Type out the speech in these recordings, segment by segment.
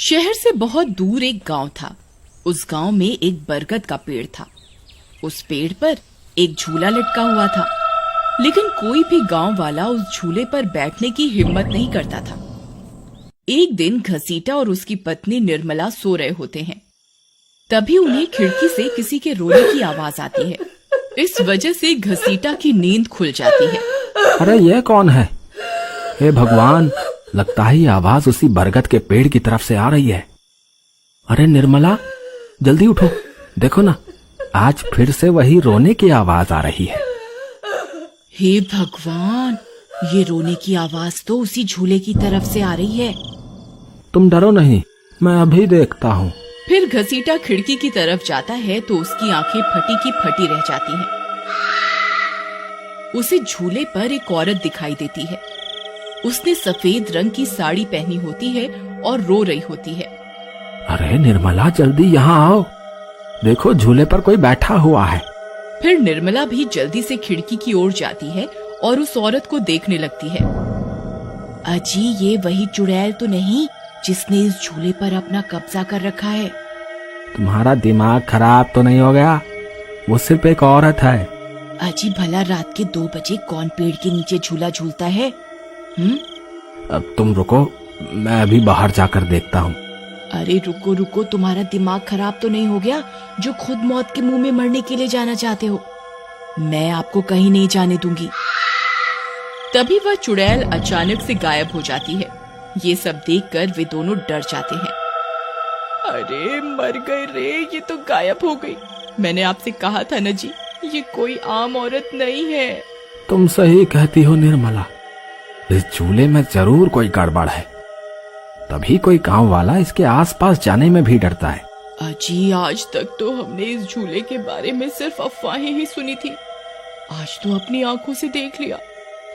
शहर से बहुत दूर एक गांव था। उस गांव में एक बरगद का पेड़ था। उस पेड़ पर एक झूला लटका हुआ था, लेकिन कोई भी गांव वाला उस झूले पर बैठने की हिम्मत नहीं करता था। एक दिन घसीटा और उसकी पत्नी निर्मला सो रहे होते हैं। तभी उन्हें खिड़की से किसी के रोने की आवाज आती है। इस वजह से घसीटा की नींद खुल जाती है। अरे ये कौन है? हे भगवान, लगता है ये आवाज उसी बरगद के पेड़ की तरफ से आ रही है। अरे निर्मला, जल्दी उठो, देखो ना, आज फिर से वही रोने की आवाज आ रही है। हे भगवान, ये रोने की आवाज तो उसी झूले की तरफ से आ रही है। तुम डरो नहीं, मैं अभी देखता हूँ। फिर घसीटा खिड़की की तरफ जाता है तो उसकी आंखें फटी की फटी रह जाती हैं। उसे झूले पर एक औरत दिखाई देती है। उसने सफेद रंग की साड़ी पहनी होती है और रो रही होती है। अरे निर्मला, जल्दी यहाँ आओ, देखो झूले पर कोई बैठा हुआ है। फिर निर्मला भी जल्दी से खिड़की की ओर जाती है और उस औरत को देखने लगती है। अजी, ये वही चुड़ैल तो नहीं जिसने इस झूले पर अपना कब्जा कर रखा है? तुम्हारा दिमाग खराब तो नहीं हो गया? वो सिर्फ एक औरत है। अजी, भला रात के 2 बजे कौन पेड़ के नीचे झूला झूलता है? अब तुम रुको, मैं अभी बाहर जाकर देखता हूँ। अरे रुको रुको, तुम्हारा दिमाग खराब तो नहीं हो गया जो खुद मौत के मुंह में मरने के लिए जाना चाहते हो? मैं आपको कहीं नहीं जाने दूंगी। तभी वह चुड़ैल अचानक से गायब हो जाती है। ये सब देखकर वे दोनों डर जाते हैं। अरे मर गए रे, ये तो गायब हो गई। मैंने आपसे कहा था ना जी, ये कोई आम औरत नहीं है। तुम सही कहती हो निर्मला, इस झूले में जरूर कोई गड़बड़ है, तभी कोई गांव वाला इसके आसपास जाने में भी डरता है। अजी, आज तक तो हमने इस झूले के बारे में सिर्फ अफवाहें ही सुनी थी। आज तो अपनी आंखों से देख लिया।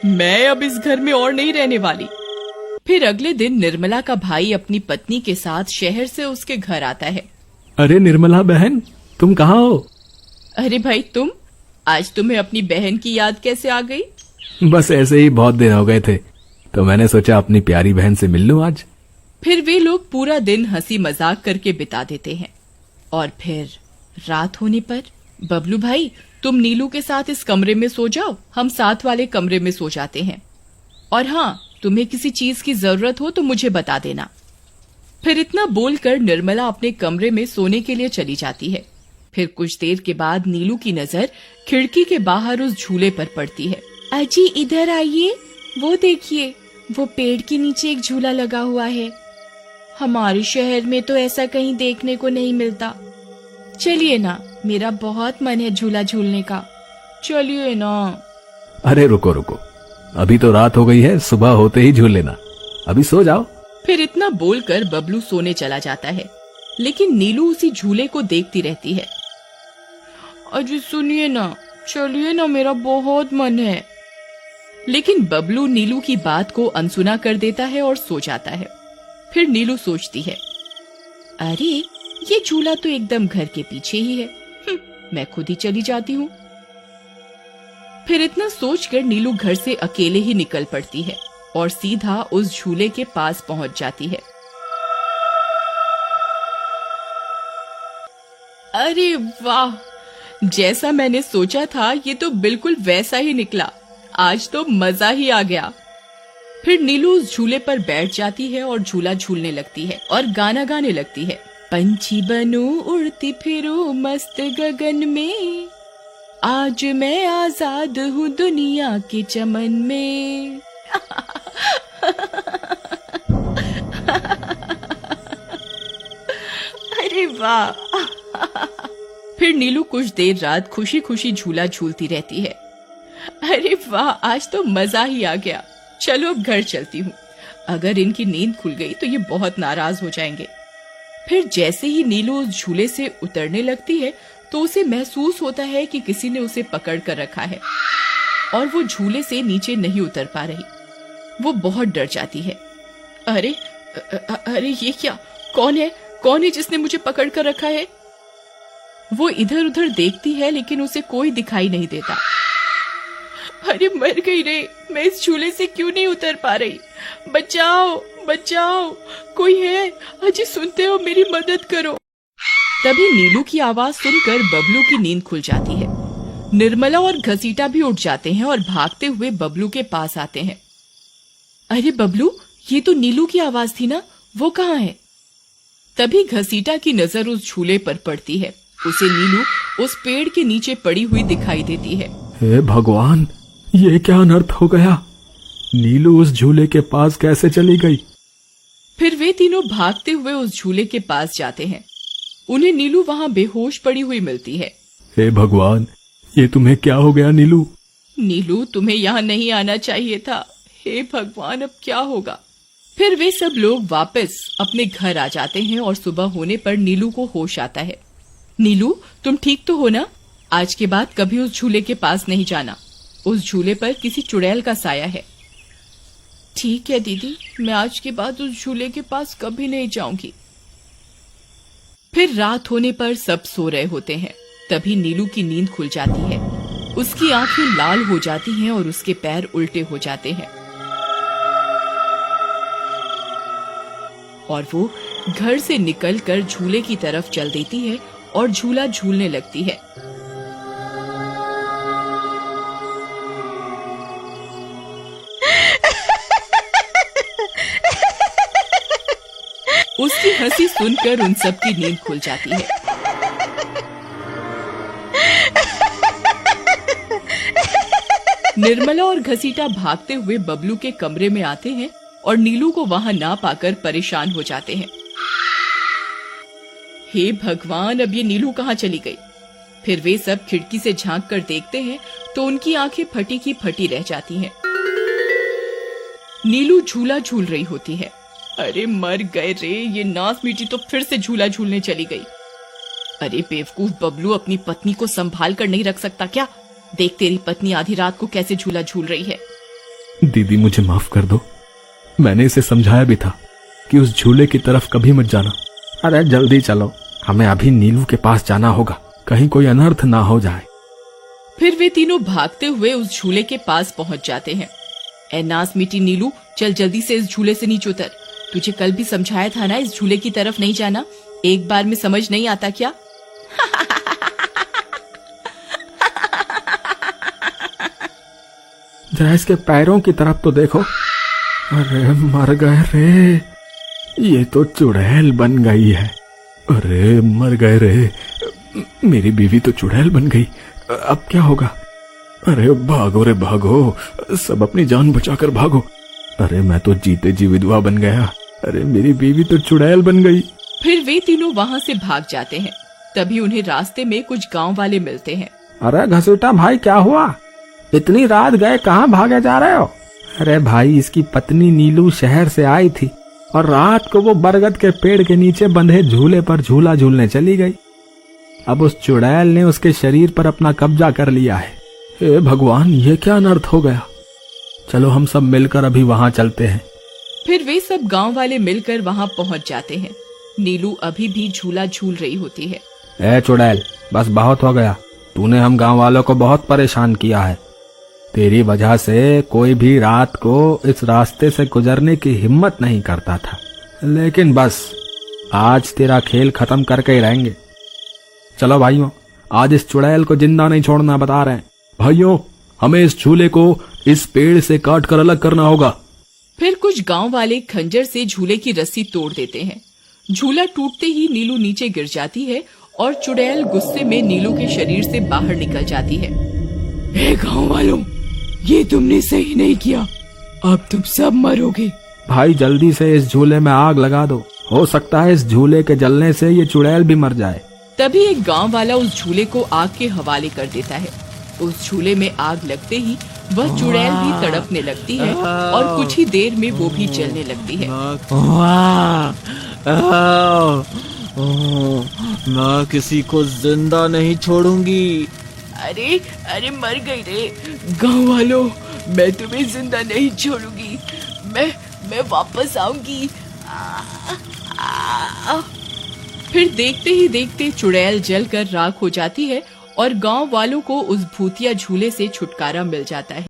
मैं अब इस घर में और नहीं रहने वाली। फिर अगले दिन निर्मला का भाई अपनी पत्नी के साथ शहर से उसके घर आता है। अरे निर्मला बहन, तुम कहाँ हो? अरे भाई, तुम आज तुम्हें अपनी बहन की याद कैसे आ गई? बस ऐसे ही बहुत दिन हो गए थे, तो मैंने सोचा अपनी प्यारी बहन से मिल लूं आज। फिर वे लोग पूरा दिन हंसी मजाक करके बिता देते हैं। और फिर रात होने पर, बबलू भाई, तुम नीलू के साथ इस कमरे में सो जाओ, हम साथ वाले कमरे में सो जाते हैं। और हाँ, तुम्हें किसी चीज की जरूरत हो तो मुझे बता देना। फिर इतना बोलकर निर्मला अपने कमरे में सोने के लिए चली जाती है। फिर कुछ देर के बाद नीलू की नजर खिड़की के बाहर उस झूले पर पड़ती है। अजी, इधर आइए, वो देखिए, वो पेड़ के नीचे एक झूला लगा हुआ है। हमारे शहर में तो ऐसा कहीं देखने को नहीं मिलता। चलिए ना, मेरा बहुत मन है झूला झूलने का, चलिए ना। अरे रुको रुको, अभी तो रात हो गई है, सुबह होते ही झूल लेना, अभी सो जाओ। फिर इतना बोलकर बबलू सोने चला जाता है, लेकिन नीलू उसी झूले को देखती रहती है। अजी सुनिए ना, चलिए ना, मेरा बहुत मन है। लेकिन बबलू नीलू की बात को अनसुना कर देता है और सो जाता है। फिर नीलू सोचती है, अरे ये झूला तो एकदम घर के पीछे ही है, मैं खुद ही चली जाती हूँ। फिर इतना सोचकर नीलू घर से अकेले ही निकल पड़ती है और सीधा उस झूले के पास पहुंच जाती है। अरे वाह, जैसा मैंने सोचा था ये तो बिल्कुल वैसा ही निकला। आज तो मजा ही आ गया। फिर नीलू उस झूले पर बैठ जाती है और झूला झूलने लगती है और गाना गाने लगती है। पंछी बनूं उड़ती फिरूं मस्त गगन में, आज मैं आजाद हूँ दुनिया के चमन में। अरे वाह। फिर नीलू कुछ देर रात खुशी खुशी झूला झूलती रहती है। अरे वाह, आज तो मजा ही आ गया। चलो अब घर चलती हूँ, अगर इनकी नींद खुल गई तो ये बहुत नाराज हो जाएंगे। फिर जैसे ही नीलू उस झूले से उतरने लगती है तो उसे महसूस होता है कि किसी ने उसे पकड़ कर रखा है और वो झूले से नीचे नहीं उतर पा रही। वो बहुत डर जाती है। अरे अरे ये क्या, कौन है जिसने मुझे पकड़ कर रखा है? वो इधर उधर देखती है लेकिन उसे कोई दिखाई नहीं देता। अरे मर गई रे, मैं इस झूले से क्यों नहीं उतर पा रही? बचाओ बचाओ, कोई है? अजी सुनते हो, मेरी मदद करो। तभी नीलू की आवाज सुनकर बबलू की नींद खुल जाती है। निर्मला और घसीटा भी उठ जाते हैं और भागते हुए बबलू के पास आते हैं। अरे बबलू, ये तो नीलू की आवाज थी ना, वो कहाँ है? तभी घसीटा की नजर उस झूले पर पड़ती है। उसे नीलू उस पेड़ के नीचे पड़ी हुई दिखाई देती है। हे भगवान, ये क्या अनर्थ हो गया? नीलू उस झूले के पास कैसे चली गई? फिर वे तीनों भागते हुए उस झूले के पास जाते हैं। उन्हें नीलू वहाँ बेहोश पड़ी हुई मिलती है। हे भगवान, ये तुम्हें क्या हो गया नीलू? नीलू, तुम्हें यहाँ नहीं आना चाहिए था। हे भगवान, अब क्या होगा? फिर वे सब लोग वापस अपने घर आ जाते हैं और सुबह होने पर नीलू को होश आता है। नीलू, तुम ठीक तो हो ना? आज के बाद कभी उस झूले के पास नहीं जाना। उस झूले पर किसी चुड़ैल का साया है। ठीक है दीदी, मैं आज के बाद उस झूले के पास कभी नहीं जाऊंगी। फिर रात होने पर सब सो रहे होते हैं। तभी नीलू की नींद खुल जाती है। उसकी आंखें लाल हो जाती हैं और उसके पैर उल्टे हो जाते हैं और वो घर से निकलकर झूले की तरफ चल देती है और झूला झूलने लगती है। उसकी हंसी सुनकर उन सबकी नींद खुल जाती है। निर्मला और घसीटा भागते हुए बबलू के कमरे में आते हैं और नीलू को वहां ना पाकर परेशान हो जाते हैं। हे भगवान, अब ये नीलू कहाँ चली गई? फिर वे सब खिड़की से झांक कर देखते हैं तो उनकी आंखें फटी की फटी रह जाती हैं। नीलू झूला झूल रही होती है। अरे मर गए रे, ये नास मीठी तो फिर से झूला झूलने चली गई। अरे बेवकूफ बबलू, अपनी पत्नी को संभाल कर नहीं रख सकता क्या? देख तेरी पत्नी आधी रात को कैसे झूला झूल रही है। दीदी, मुझे माफ कर दो। मैंने इसे समझाया भी था कि उस झूले की तरफ कभी मत जाना। अरे जल्दी चलो, हमें अभी नीलू के पास जाना होगा, कहीं कोई अनर्थ ना हो जाए। फिर वे तीनों भागते हुए उस झूले के पास पहुंच जाते हैं। ए नास मीठी नीलू, चल जल्दी से इस झूले से नीचे उतर। तुझे कल भी समझाया था ना इस झूले की तरफ नहीं जाना। एक बार में समझ नहीं आता क्या? जरा इसके पैरों की तरफ तो देखो। अरे मर गए रे, ये तो चुड़ैल बन गई है। अरे मर गए रे, मेरी बीवी तो चुड़ैल बन गई। अब क्या होगा? अरे भागो रे भागो, सब अपनी जान बचाकर भागो। अरे मैं तो जीते जी विधवा बन गया। अरे मेरी बीवी तो चुड़ैल बन गई। फिर वे तीनों वहाँ से भाग जाते हैं। तभी उन्हें रास्ते में कुछ गांव वाले मिलते हैं। अरे घसीटा भाई, क्या हुआ? इतनी रात गए कहाँ भागे जा रहे हो? अरे भाई, इसकी पत्नी नीलू शहर से आई थी और रात को वो बरगद के पेड़ के नीचे बंधे झूले पर झूला झूलने चली गई। अब उस चुड़ैल ने उसके शरीर पर अपना कब्जा कर लिया है। हे भगवान, ये क्या अनर्थ हो गया? चलो हम सब मिलकर अभी वहाँ चलते हैं। फिर वे सब गांव वाले मिलकर वहाँ पहुँच जाते हैं। नीलू अभी भी झूला झूल रही होती है। ए चुड़ैल, बस बहुत हो गया। तूने हम गांव वालों को बहुत परेशान किया है। तेरी वजह से कोई भी रात को इस रास्ते से गुजरने की हिम्मत नहीं करता था, लेकिन बस आज तेरा खेल खत्म करके ही रहेंगे। चलो भाइयों, आज इस चुड़ैल को जिंदा नहीं छोड़ना बता रहे हैं। भाइयों, हमें इस झूले को इस पेड़ से काट कर अलग करना होगा। फिर कुछ गांव वाले खंजर से झूले की रस्सी तोड़ देते हैं। झूला टूटते ही नीलू नीचे गिर जाती है और चुड़ैल गुस्से में नीलू के शरीर से बाहर निकल जाती है। हे गांव वालों, ये तुमने सही नहीं किया, अब तुम सब मरोगे। भाई जल्दी से इस झूले में आग लगा दो, हो सकता है इस झूले के जलने से ये चुड़ैल भी मर जाए। तभी एक गांव वाला उस झूले को आग के हवाले कर देता है। उस झूले में आग लगते ही वह चुड़ैल भी तड़पने लगती है और कुछ ही देर में वो भी जलने लगती है। मैं किसी को जिंदा नहीं छोड़ूंगी। अरे अरे मर गई रे। गांव वालों, मैं तुम्हें जिंदा नहीं छोड़ूंगी। मैं वापस आऊंगी। फिर देखते ही देखते चुड़ैल जलकर राख हो जाती है और गांव वालों को उस भूतिया झूले से छुटकारा मिल जाता है।